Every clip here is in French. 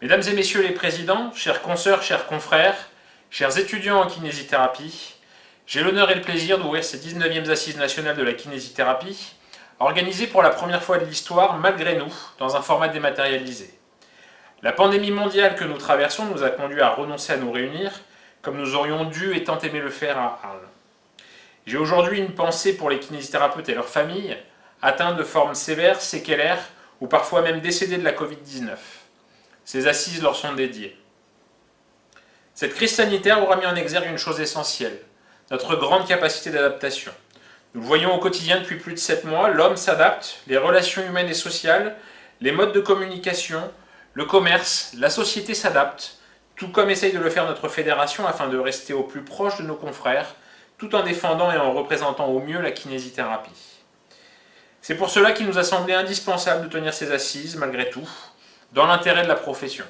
Mesdames et messieurs les présidents, chers consoeurs, chers confrères, chers étudiants en kinésithérapie, j'ai l'honneur et le plaisir d'ouvrir ces 19e Assises nationales de la kinésithérapie, organisées pour la première fois de l'histoire, malgré nous, dans un format dématérialisé. La pandémie mondiale que nous traversons nous a conduits à renoncer à nous réunir, comme nous aurions dû et tant aimé le faire à Arles. J'ai aujourd'hui une pensée pour les kinésithérapeutes et leurs familles, atteints de formes sévères, séquelaires, ou parfois même décédés de la Covid-19. Ces assises leur sont dédiées. Cette crise sanitaire aura mis en exergue une chose essentielle, notre grande capacité d'adaptation. Nous le voyons au quotidien depuis plus de 7 mois, l'homme s'adapte, les relations humaines et sociales, les modes de communication, le commerce, la société s'adaptent, tout comme essaye de le faire notre fédération afin de rester au plus proche de nos confrères, tout en défendant et en représentant au mieux la kinésithérapie. C'est pour cela qu'il nous a semblé indispensable de tenir ces assises, malgré tout, dans l'intérêt de la profession.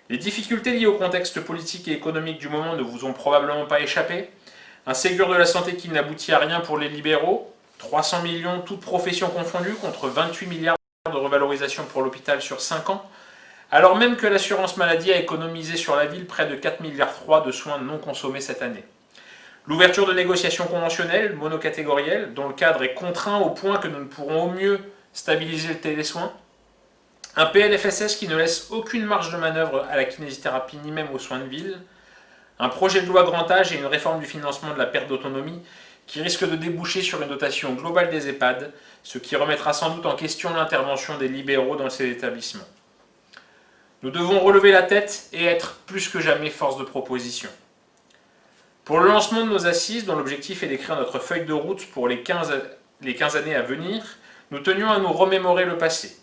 Les difficultés liées au contexte politique et économique du moment ne vous ont probablement pas échappé. Un Ségur de la santé qui n'aboutit à rien pour les libéraux, 300 millions toutes professions confondues contre 28 milliards de revalorisation pour l'hôpital sur 5 ans, alors même que l'assurance maladie a économisé sur la ville près de 4,3 milliards de soins non consommés cette année. L'ouverture de négociations conventionnelles, monocatégorielles, dont le cadre est contraint au point que nous ne pourrons au mieux stabiliser le télésoin. Un PLFSS qui ne laisse aucune marge de manœuvre à la kinésithérapie ni même aux soins de ville. Un projet de loi grand âge et une réforme du financement de la perte d'autonomie qui risque de déboucher sur une dotation globale des EHPAD, ce qui remettra sans doute en question l'intervention des libéraux dans ces établissements. Nous devons relever la tête et être plus que jamais force de proposition. Pour le lancement de nos assises, dont l'objectif est d'écrire notre feuille de route pour les 15 années à venir, nous tenions à nous remémorer le passé.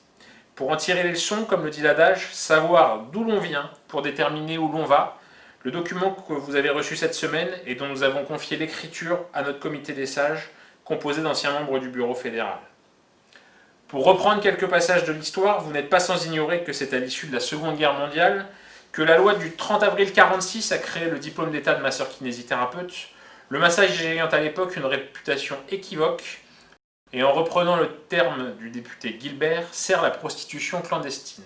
Pour en tirer les leçons, comme le dit l'adage, savoir d'où l'on vient pour déterminer où l'on va, le document que vous avez reçu cette semaine et dont nous avons confié l'écriture à notre comité des sages, composé d'anciens membres du bureau fédéral. Pour reprendre quelques passages de l'histoire, vous n'êtes pas sans ignorer que c'est à l'issue de la Seconde Guerre mondiale que la loi du 30 avril 1946 a créé le diplôme d'état de masseur kinésithérapeute, le massage ayant à l'époque une réputation équivoque, et en reprenant le terme du député Gilbert, sert la prostitution clandestine.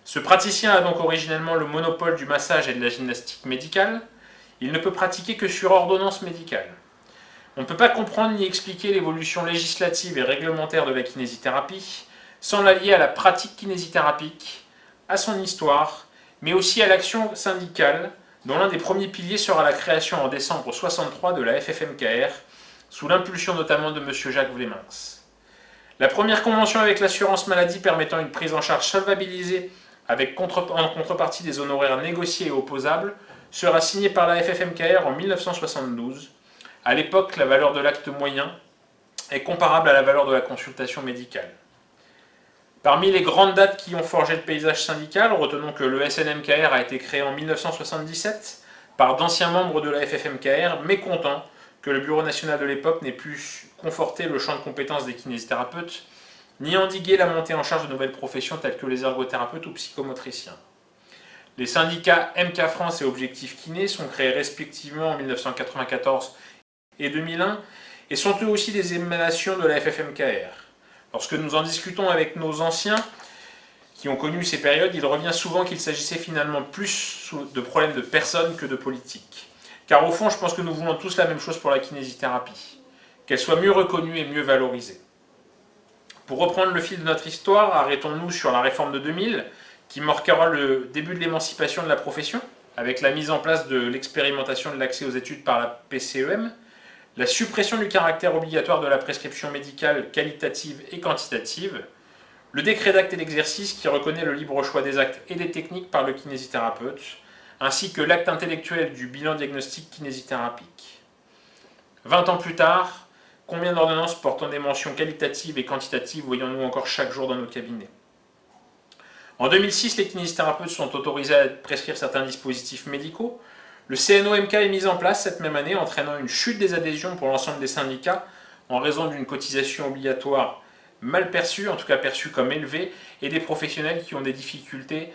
Ce praticien a donc originellement le monopole du massage et de la gymnastique médicale, il ne peut pratiquer que sur ordonnance médicale. On ne peut pas comprendre ni expliquer l'évolution législative et réglementaire de la kinésithérapie sans la lier à la pratique kinésithérapique, à son histoire, mais aussi à l'action syndicale, dont l'un des premiers piliers sera la création en décembre 1963 de la FFMKR, sous l'impulsion notamment de M. Jacques Vléminx. La première convention avec l'assurance maladie permettant une prise en charge solvabilisée avec en contrepartie des honoraires négociés et opposables sera signée par la FFMKR en 1972. À l'époque, la valeur de l'acte moyen est comparable à la valeur de la consultation médicale. Parmi les grandes dates qui ont forgé le paysage syndical, retenons que le SNMKR a été créé en 1977 par d'anciens membres de la FFMKR, mécontents que le Bureau national de l'époque n'ait pu conforter le champ de compétences des kinésithérapeutes, ni endiguer la montée en charge de nouvelles professions telles que les ergothérapeutes ou psychomotriciens. Les syndicats MK France et Objectif Kiné sont créés respectivement en 1994 et 2001 et sont eux aussi des émanations de la FFMKR. Lorsque nous en discutons avec nos anciens qui ont connu ces périodes, il revient souvent qu'il s'agissait finalement plus de problèmes de personnes que de politique. Car au fond, je pense que nous voulons tous la même chose pour la kinésithérapie, qu'elle soit mieux reconnue et mieux valorisée. Pour reprendre le fil de notre histoire, arrêtons-nous sur la réforme de 2000, qui marquera le début de l'émancipation de la profession, avec la mise en place de l'expérimentation de l'accès aux études par la PCEM, la suppression du caractère obligatoire de la prescription médicale qualitative et quantitative, le décret d'acte et d'exercice qui reconnaît le libre choix des actes et des techniques par le kinésithérapeute, ainsi que l'acte intellectuel du bilan diagnostic kinésithérapique. 20 ans plus tard, combien d'ordonnances portant des mentions qualitatives et quantitatives voyons-nous encore chaque jour dans nos cabinets? En 2006, les kinésithérapeutes sont autorisés à prescrire certains dispositifs médicaux. Le CNOMK est mis en place cette même année, entraînant une chute des adhésions pour l'ensemble des syndicats en raison d'une cotisation obligatoire mal perçue, en tout cas perçue comme élevée, et des professionnels qui ont des difficultés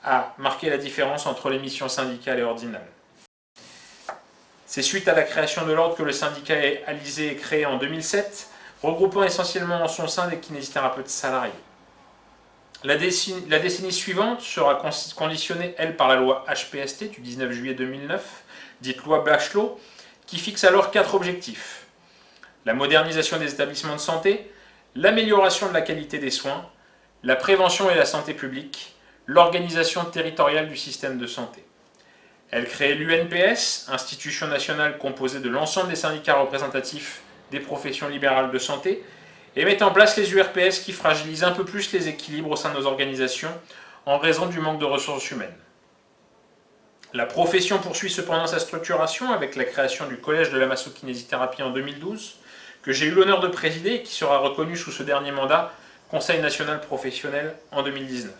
à marquer la différence entre les missions syndicales et ordinales. C'est suite à la création de l'ordre que le syndicat Alizé est créé en 2007, regroupant essentiellement en son sein des kinésithérapeutes salariés. La décennie suivante sera conditionnée, elle, par la loi HPST du 19 juillet 2009, dite loi Bachelot, qui fixe alors 4 objectifs. La modernisation des établissements de santé, l'amélioration de la qualité des soins, la prévention et la santé publique, l'organisation territoriale du système de santé. Elle crée l'UNPS, institution nationale composée de l'ensemble des syndicats représentatifs des professions libérales de santé, et met en place les URPS qui fragilisent un peu plus les équilibres au sein de nos organisations en raison du manque de ressources humaines. La profession poursuit cependant sa structuration avec la création du Collège de la massokinésithérapie en 2012, que j'ai eu l'honneur de présider et qui sera reconnu sous ce dernier mandat Conseil national professionnel en 2019.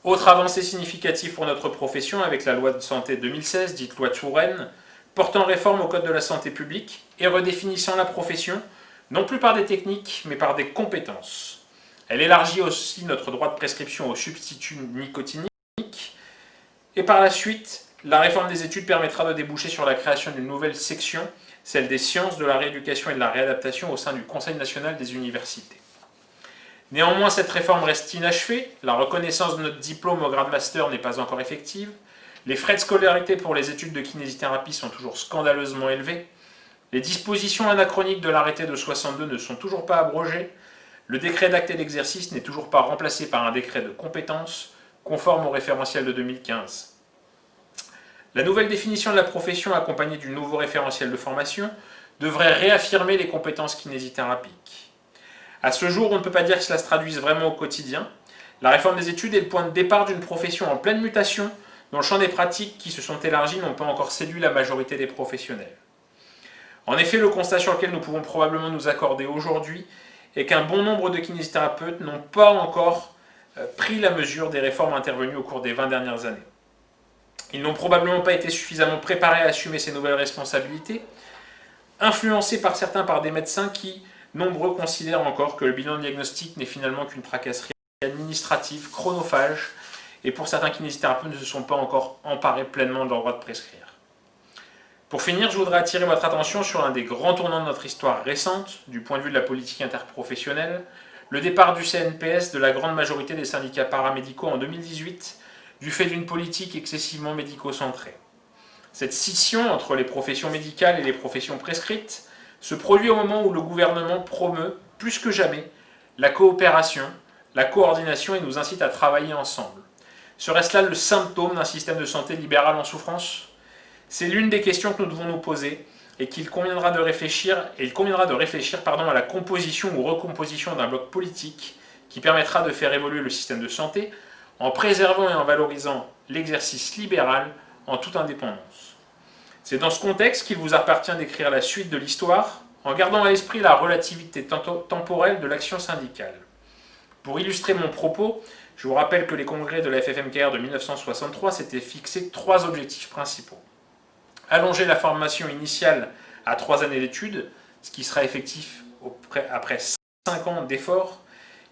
Autre avancée significative pour notre profession avec la loi de santé 2016, dite loi Touraine, portant réforme au Code de la santé publique et redéfinissant la profession, non plus par des techniques, mais par des compétences. Elle élargit aussi notre droit de prescription aux substituts nicotiniques. Et par la suite, la réforme des études permettra de déboucher sur la création d'une nouvelle section, celle des sciences de la rééducation et de la réadaptation au sein du Conseil national des universités. Néanmoins, cette réforme reste inachevée, la reconnaissance de notre diplôme au grade master n'est pas encore effective, les frais de scolarité pour les études de kinésithérapie sont toujours scandaleusement élevés, les dispositions anachroniques de l'arrêté de 62 ne sont toujours pas abrogées, le décret d'acte et d'exercice n'est toujours pas remplacé par un décret de compétence, conforme au référentiel de 2015. La nouvelle définition de la profession accompagnée du nouveau référentiel de formation devrait réaffirmer les compétences kinésithérapiques. À ce jour, on ne peut pas dire que cela se traduise vraiment au quotidien. La réforme des études est le point de départ d'une profession en pleine mutation, dont le champ des pratiques qui se sont élargies n'ont pas encore séduit la majorité des professionnels. En effet, le constat sur lequel nous pouvons probablement nous accorder aujourd'hui est qu'un bon nombre de kinésithérapeutes n'ont pas encore pris la mesure des réformes intervenues au cours des 20 dernières années. Ils n'ont probablement pas été suffisamment préparés à assumer ces nouvelles responsabilités, influencés par certains par des médecins qui, nombreux, considèrent encore que le bilan diagnostique n'est finalement qu'une tracasserie administrative, chronophage, et pour certains kinésithérapeutes ne se sont pas encore emparés pleinement de leur droit de prescrire. Pour finir, je voudrais attirer votre attention sur l'un des grands tournants de notre histoire récente, du point de vue de la politique interprofessionnelle, le départ du CNPS de la grande majorité des syndicats paramédicaux en 2018, du fait d'une politique excessivement médico-centrée. Cette scission entre les professions médicales et les professions prescrites se produit au moment où le gouvernement promeut, plus que jamais, la coopération, la coordination et nous incite à travailler ensemble. Serait-ce là le symptôme d'un système de santé libéral en souffrance ? C'est l'une des questions que nous devons nous poser et qu'il conviendra de réfléchir, à la composition ou recomposition d'un bloc politique qui permettra de faire évoluer le système de santé en préservant et en valorisant l'exercice libéral en toute indépendance. C'est dans ce contexte qu'il vous appartient d'écrire la suite de l'histoire en gardant à l'esprit la relativité temporelle de l'action syndicale. Pour illustrer mon propos, je vous rappelle que les congrès de la FFMKR de 1963 s'étaient fixés 3 objectifs principaux. Allonger la formation initiale à 3 années d'études, ce qui sera effectif après 5 ans d'efforts.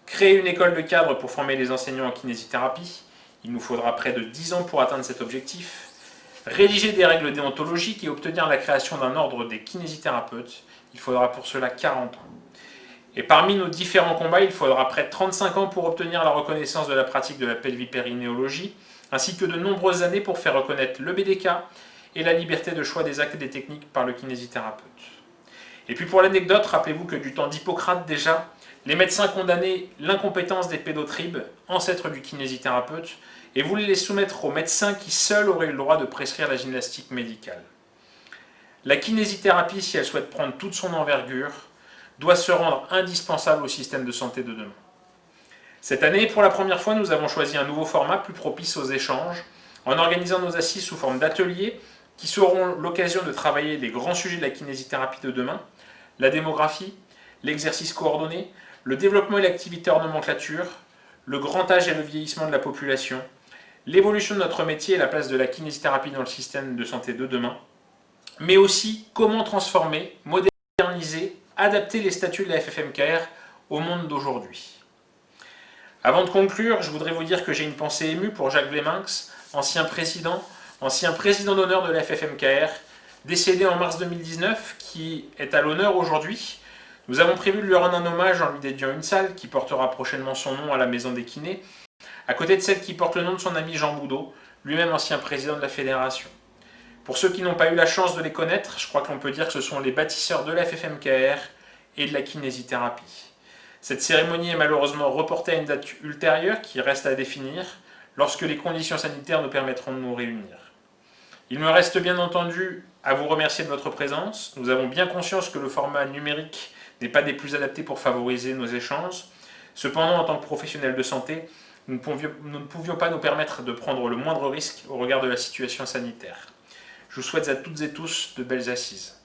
Créer une école de cadre pour former les enseignants en kinésithérapie. Il nous faudra près de 10 ans pour atteindre cet objectif. Rédiger des règles déontologiques et obtenir la création d'un ordre des kinésithérapeutes. Il faudra pour cela 40 ans. Et parmi nos différents combats, il faudra près de 35 ans pour obtenir la reconnaissance de la pratique de la pelvipérinéologie, ainsi que de nombreuses années pour faire reconnaître le BDK et la liberté de choix des actes et des techniques par le kinésithérapeute. Et puis pour l'anecdote, rappelez-vous que du temps d'Hippocrate déjà, les médecins condamnaient l'incompétence des pédotribes, ancêtres du kinésithérapeute, et voulaient les soumettre aux médecins qui seuls auraient eu le droit de prescrire la gymnastique médicale. La kinésithérapie, si elle souhaite prendre toute son envergure, doit se rendre indispensable au système de santé de demain. Cette année, pour la première fois, nous avons choisi un nouveau format plus propice aux échanges, en organisant nos assises sous forme d'ateliers qui seront l'occasion de travailler les grands sujets de la kinésithérapie de demain, la démographie, l'exercice coordonné, le développement et l'activité hors nomenclature, le grand âge et le vieillissement de la population, l'évolution de notre métier et la place de la kinésithérapie dans le système de santé de demain, mais aussi comment transformer, moderniser, adapter les statuts de la FFMKR au monde d'aujourd'hui. Avant de conclure, je voudrais vous dire que j'ai une pensée émue pour Jacques Vleminckx, ancien président d'honneur de la FFMKR, décédé en mars 2019, qui est à l'honneur aujourd'hui, Nous avons prévu de lui rendre un hommage en lui dédiant une salle qui portera prochainement son nom à la Maison des Kinés, à côté de celle qui porte le nom de son ami Jean Boudot, lui-même ancien président de la fédération. Pour ceux qui n'ont pas eu la chance de les connaître, je crois qu'on peut dire que ce sont les bâtisseurs de la FFMKR et de la kinésithérapie. Cette cérémonie est malheureusement reportée à une date ultérieure qui reste à définir, lorsque les conditions sanitaires nous permettront de nous réunir. Il me reste bien entendu à vous remercier de votre présence. Nous avons bien conscience que le format numérique n'est pas des plus adaptés pour favoriser nos échanges. Cependant, en tant que professionnels de santé, nous ne pouvions pas nous permettre de prendre le moindre risque au regard de la situation sanitaire. Je vous souhaite à toutes et tous de belles assises.